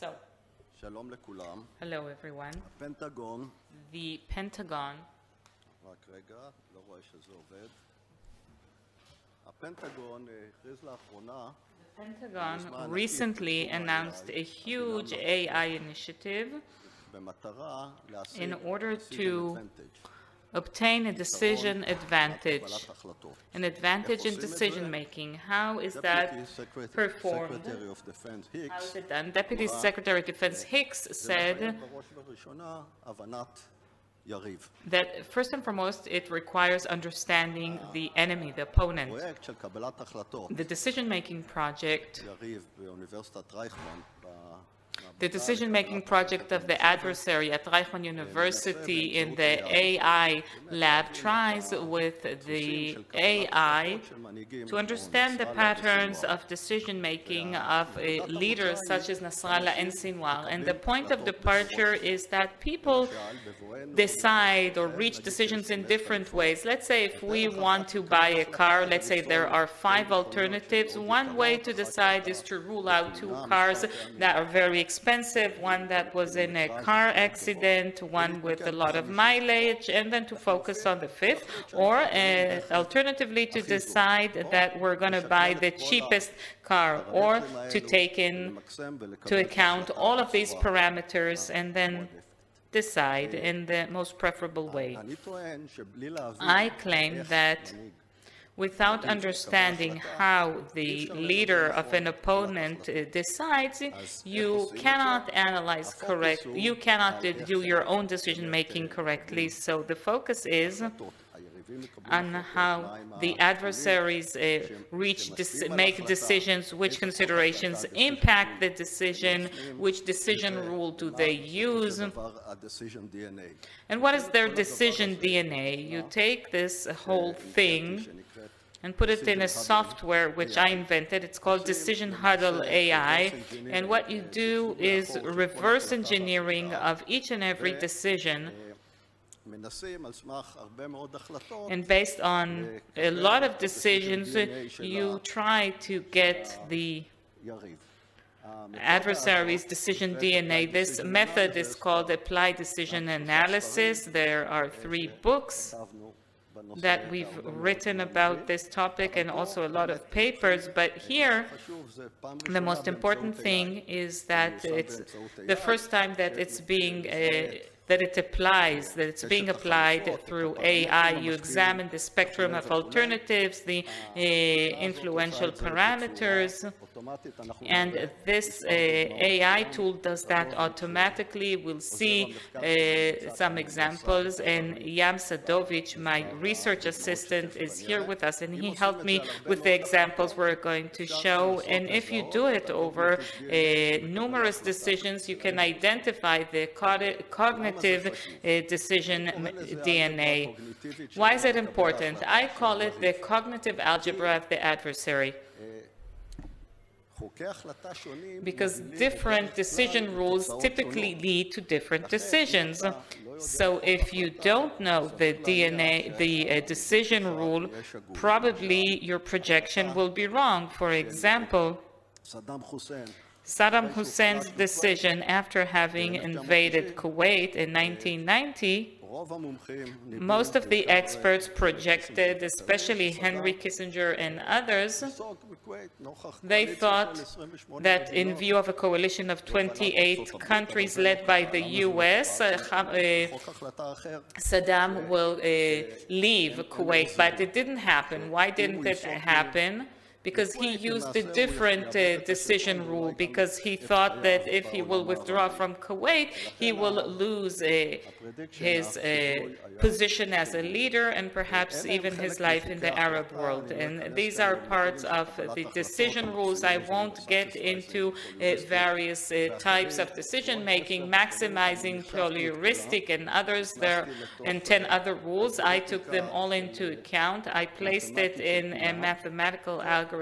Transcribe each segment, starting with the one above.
So, hello everyone. The Pentagon. The Pentagon recently announced a huge AI initiative in order to obtain a decision advantage, an advantage in decision-making. How is that performed? How is it done? Deputy Secretary of Defense Hicks said that first and foremost it requires understanding the enemy, the opponent. The decision-making project of the adversary at Reichman University in the AI lab tries with the AI to understand the patterns of decision-making of leaders such as Nasrallah and Sinwar. And the point of departure is that people decide or reach decisions in different ways. Let's say if we want to buy a car, let's say there are 5 alternatives. One way to decide is to rule out 2 cars that are very expensive, one that was in a car accident, one with a lot of mileage, and then to focus on the 5th, or alternatively to decide that we're going to buy the cheapest car, or to take into account all of these parameters and then decide in the most preferable way. I claim that without understanding how the leader of an opponent decides, you cannot analyze correctly, you cannot do your own decision-making correctly. So the focus is on how the adversaries make decisions, which considerations impact the decision, which decision rule do they use, and what is their decision DNA. You take this whole thing and put it in a software which I invented. It's called DecisionHuddleAI, and what you do is reverse engineering of each and every decision. And based on a lot of decisions, you try to get the adversary's decision DNA. This method is called applied decision analysis. There are 3 books that we've written about this topic and also a lot of papers, but here the most important thing is that it's the first time that it's being that it's being applied through AI. You examine the spectrum of alternatives, the influential parameters, and this AI tool does that automatically. We'll see some examples, and Yam Sadovich, my research assistant, is here with us, and he helped me with the examples we're going to show. And if you do it over numerous decisions, you can identify the cognitive decision DNA. Why is it important? I call it the cognitive algebra of the adversary, because different decision rules typically lead to different decisions. So if you don't know the DNA, the decision rule, probably your projection will be wrong. For example, Saddam Hussein's decision after having invaded Kuwait in 1990, most of the experts projected, especially Henry Kissinger and others, they thought that in view of a coalition of 28 countries led by the US, Saddam will leave Kuwait, but it didn't happen. Why didn't it happen? Because he used a different decision rule, because he thought that if he will withdraw from Kuwait, he will lose his position as a leader and perhaps even his life in the Arab world. And these are parts of the decision rules. I won't get into various types of decision making, maximizing, pluralistic, and others. There and 10 other rules. I took them all into account. I placed it in a mathematical algorithm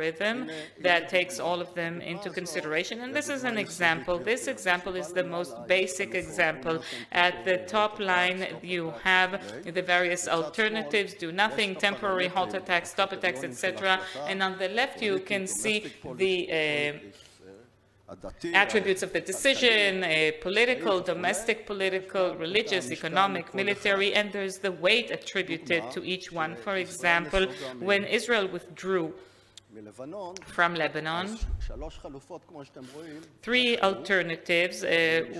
that takes all of them into consideration. And this is an example. This example is the most basic example. At the top line, you have the various alternatives: do nothing, temporary, halt attacks, stop attacks, etc. And on the left, you can see the attributes of the decision, political, domestic political, religious, economic, military, and there's the weight attributed to each one. For example, when Israel withdrew from Lebanon, 3 alternatives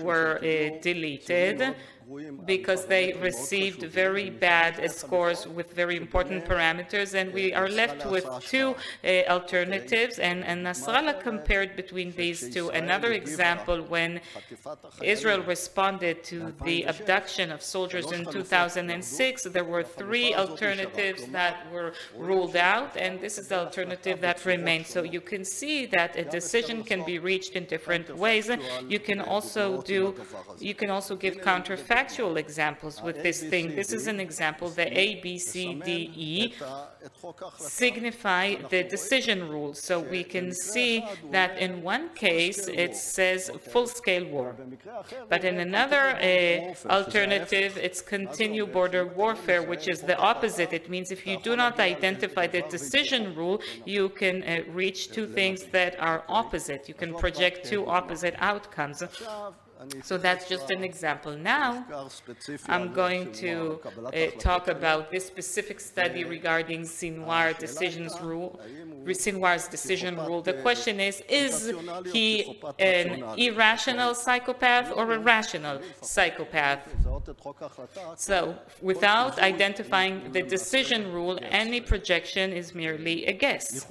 were deleted because they received very bad scores with very important parameters, and we are left with 2 alternatives, and Nasrallah compared between these two. Another example, when Israel responded to the abduction of soldiers in 2006, there were 3 alternatives that were ruled out, and this is the alternative that remains. So you can see that a decision can be reached in different ways. You can also give counterfactual examples with this thing. This is an example. The A, B, C, D, E signify the decision rule. So we can see that in one case it says full-scale war, but in another alternative it's continue border warfare, which is the opposite. It means if you do not identify the decision rule, you can reach 2 things that are opposite. You can project 2 opposite outcomes. So that's just an example. Now, I'm going to talk about this specific study regarding Sinwar's decision rule. The question is he an irrational psychopath or a rational psychopath? So, without identifying the decision rule, any projection is merely a guess.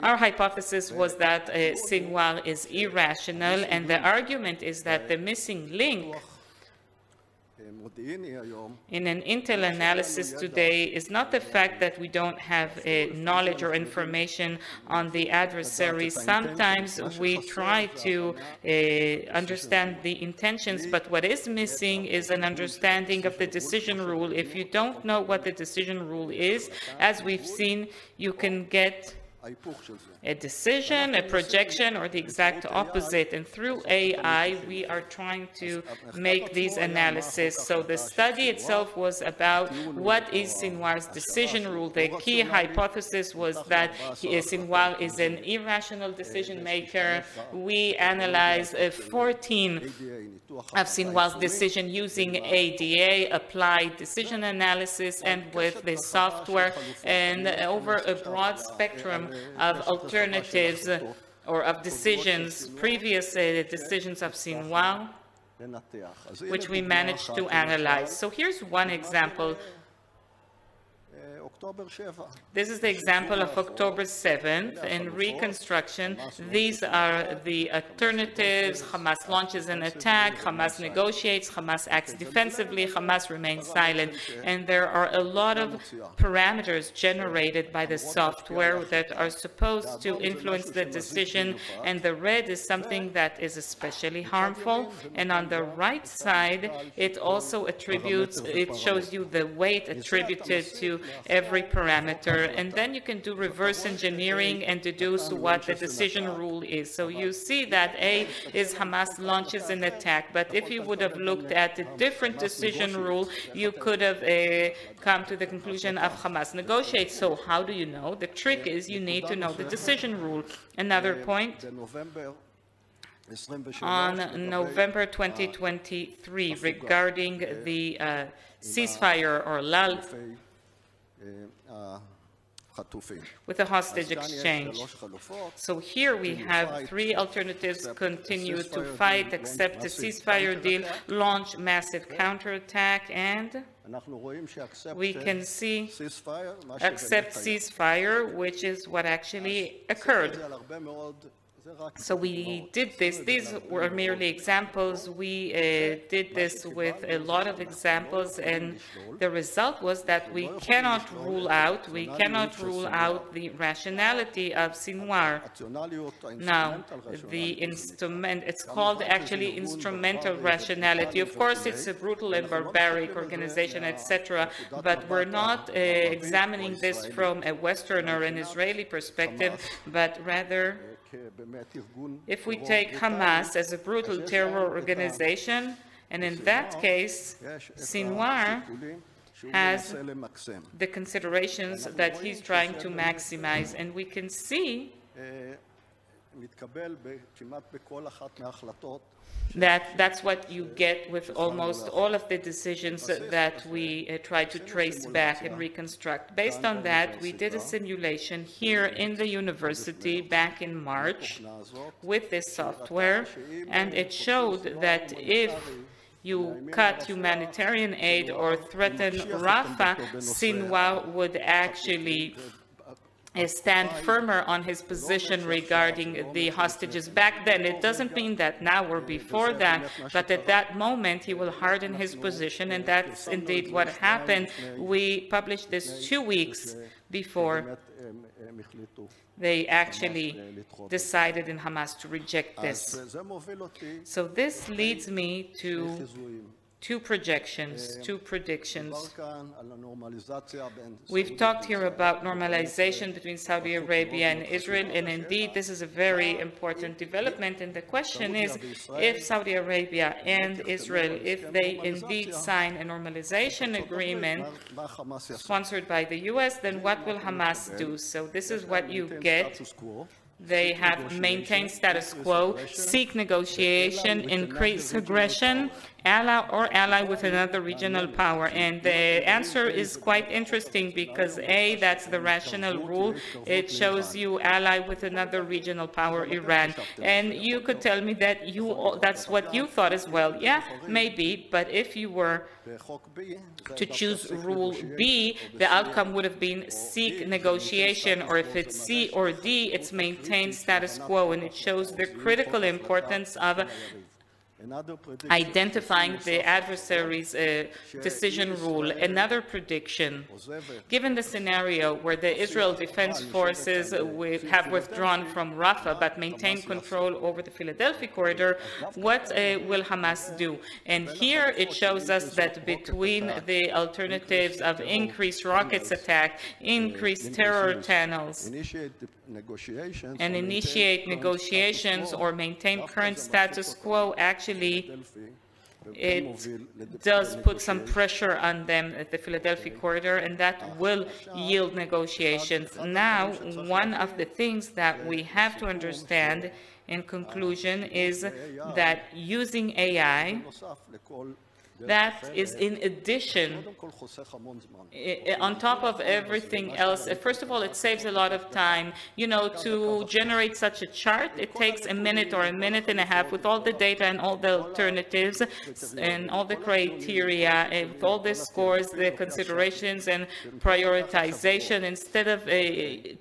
Our hypothesis was that Sinwar is irrational, and the argument is that the missing link in an intel analysis today is not the fact that we don't have knowledge or information on the adversary. Sometimes we try to understand the intentions, but what is missing is an understanding of the decision rule. If you don't know what the decision rule is, as we've seen, you can get a decision, a projection, or the exact opposite. And through AI, we are trying to make these analyses. So the study itself was about what is Sinwar's decision rule. The key hypothesis was that Sinwar is an irrational decision maker. We analyzed 14 of Sinwar's decision using ADA, applied decision analysis, and with the software, and over a broad spectrum of alternatives or of decisions, previous decisions of Sinwar, which we managed to analyze. So here's one example. This is the example of October 7th. In reconstruction, these are the alternatives. Hamas launches an attack, Hamas negotiates, Hamas acts defensively, Hamas remains silent. And there are a lot of parameters generated by the software that are supposed to influence the decision. And the red is something that is especially harmful. And on the right side, it also attributes, it shows you the weight attributed to every parameter, and then you can do reverse engineering and deduce what the decision rule is. So you see that A is Hamas launches an attack, but if you would have looked at a different decision rule, you could have come to the conclusion of Hamas negotiates. So how do you know? The trick is you need to know the decision rule. Another point. On November 2023, regarding the ceasefire or lull with a hostage exchange. So here we have 3 alternatives: continue to fight, accept a ceasefire deal, launch massive counterattack, and we can see accept ceasefire, which is what actually occurred. So we did this. These were merely examples. We did this with a lot of examples, and the result was that we cannot rule out the rationality of Sinwar. Now, the instrument, it's called actually instrumental rationality. Of course, it's a brutal and barbaric organization, etc., but we're not examining this from a Western or an Israeli perspective, but rather, if we take Hamas as a brutal terror organization, and in that case, Sinwar has the considerations that he's trying to maximize, and we can see that's what you get with almost all of the decisions that we try to trace back and reconstruct. Based on that, we did a simulation here in the university back in March with this software, and it showed that if you cut humanitarian aid or threaten Rafah, Sinwar would actually stand firmer on his position regarding the hostages. Back then, it doesn't mean that now or before that, but at that moment he will harden his position, and that's indeed what happened. We published this 2 weeks before they actually decided in Hamas to reject this. So this leads me to two predictions. We've talked here about normalization between Saudi Arabia and Israel, and indeed this is a very important development. And the question is, if Saudi Arabia and Israel, if they indeed sign a normalization agreement sponsored by the US, then what will Hamas do? So this is what you get. They have maintained status quo, seek negotiation, increase aggression, ally with another regional power. And the answer is quite interesting because A, that's the rational rule. It shows you ally with another regional power, Iran. And you could tell me that that's what you thought as well. Yeah, maybe, but if you were to choose rule B, the outcome would have been seek negotiation, or if it's C or D, it's maintain status quo, and it shows the critical importance of identifying the adversary's decision rule. Another prediction, given the scenario where the Israel Defense Forces have withdrawn from Rafah but maintain control over the Philadelphia corridor, what will Hamas do? And here it shows us that between the alternatives of increased rockets attack, increased terror tunnels, and initiate negotiations or maintain current status quo, actually it does put some pressure on them at the Philadelphia corridor, and that will yield negotiations. Now, one of the things that we have to understand in conclusion is that using AI, that is in addition, on top of everything else. First of all, it saves a lot of time. You know, to generate such a chart, it takes a minute or a minute and a half with all the data and all the alternatives and all the criteria, and with all the scores, the considerations and prioritization. Instead of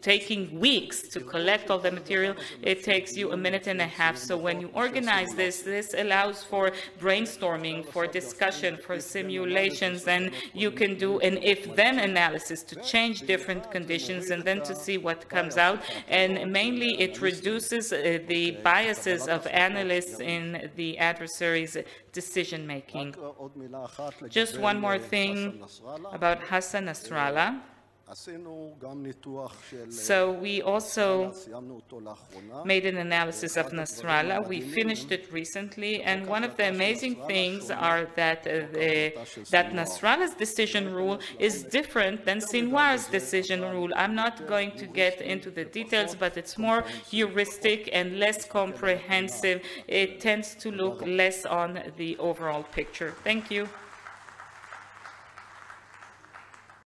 taking weeks to collect all the material, it takes you a minute and a half. So when you organize this allows for brainstorming, for discussion, for simulations, and you can do an if-then analysis to change different conditions and then to see what comes out. And mainly it reduces the biases of analysts in the adversary's decision-making. Just one more thing about Hassan Nasrallah. So we also made an analysis of Nasrallah. We finished it recently, and one of the amazing things are that that Nasrallah's decision rule is different than Sinwar's decision rule. I'm not going to get into the details, but it's more heuristic and less comprehensive. It tends to look less on the overall picture. Thank you.